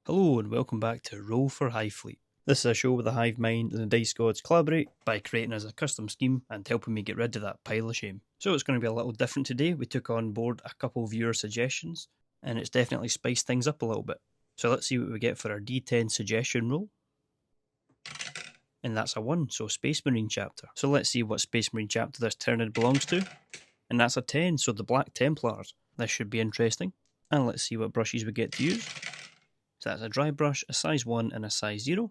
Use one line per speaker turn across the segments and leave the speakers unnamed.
Hello and welcome back to Roll for Hive Fleet. This is a show where the Hive Mind and the Dice Gods collaborate by creating us a custom scheme and helping me get rid of that pile of shame. So it's going to be a little different today. We took on board a couple viewer suggestions and it's definitely spiced things up a little bit. So let's see what we get for our D10 suggestion roll. And that's a 1, so Space Marine chapter. So let's see what Space Marine chapter this Tyranid belongs to. And that's a 10, so the Black Templars. This should be interesting. And let's see what brushes we get to use. So that's a dry brush, a size 1 and a size 0.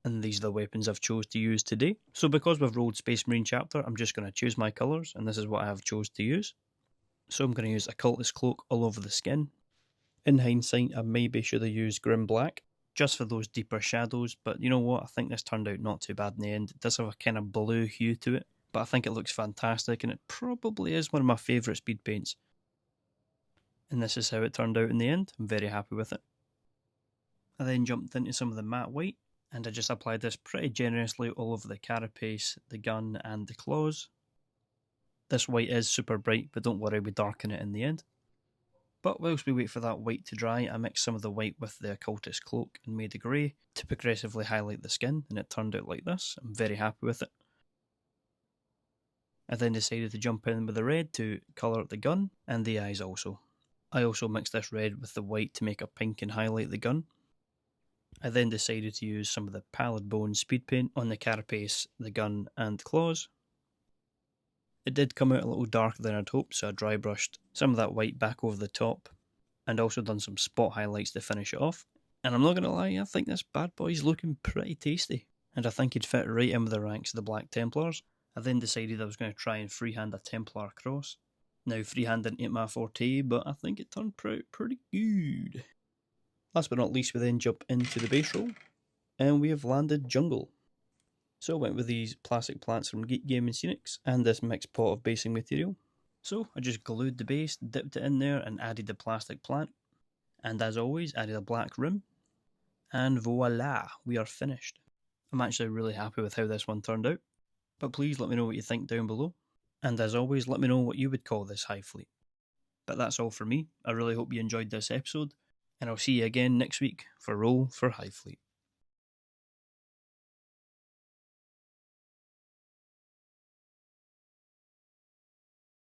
And these are the weapons I've chose to use today. So because we've rolled Space Marine chapter, I'm just going to choose my colours, and this is what I have chose to use. So I'm going to use Occultist Cloak all over the skin. In hindsight, I maybe should have used Grim Black, just for those deeper shadows, but you know what, I think this turned out not too bad in the end. It does have a kind of blue hue to it, but I think it looks fantastic, and it probably is one of my favourite speed paints. And this is how it turned out in the end. I'm very happy with it. I then jumped into some of the matte white, and I just applied this pretty generously all over the carapace, the gun and the claws. This white is super bright, but don't worry, we darken it in the end. But whilst we wait for that white to dry, I mixed some of the white with the Occultist Cloak and made a grey to progressively highlight the skin, and it turned out like this. I'm very happy with it. I then decided to jump in with the red to colour the gun and the eyes also. I also mixed this red with the white to make a pink and highlight the gun. I then decided to use some of the Pallid Bone speed paint on the carapace, the gun and the claws. It did come out a little darker than I'd hoped, so I dry brushed some of that white back over the top and also done some spot highlights to finish it off. And I'm not going to lie, I think this bad boy's looking pretty tasty, and I think he'd fit right in with the ranks of the Black Templars. I then decided I was going to try and freehand a Templar cross. Now freehanding ain't my forte, but I think it turned out pretty good. Last but not least, we then jump into the base roll, and we have landed Jungle. So I went with these plastic plants from Geek Gaming Scenics and this mixed pot of basing material. So I just glued the base, dipped it in there and added the plastic plant. And as always, added a black rim. And voila, we are finished. I'm actually really happy with how this one turned out. But please let me know what you think down below. And as always, let me know what you would call this Hive Fleet. But that's all for me. I really hope you enjoyed this episode. And I'll see you again next week for Roll for Hive Fleet.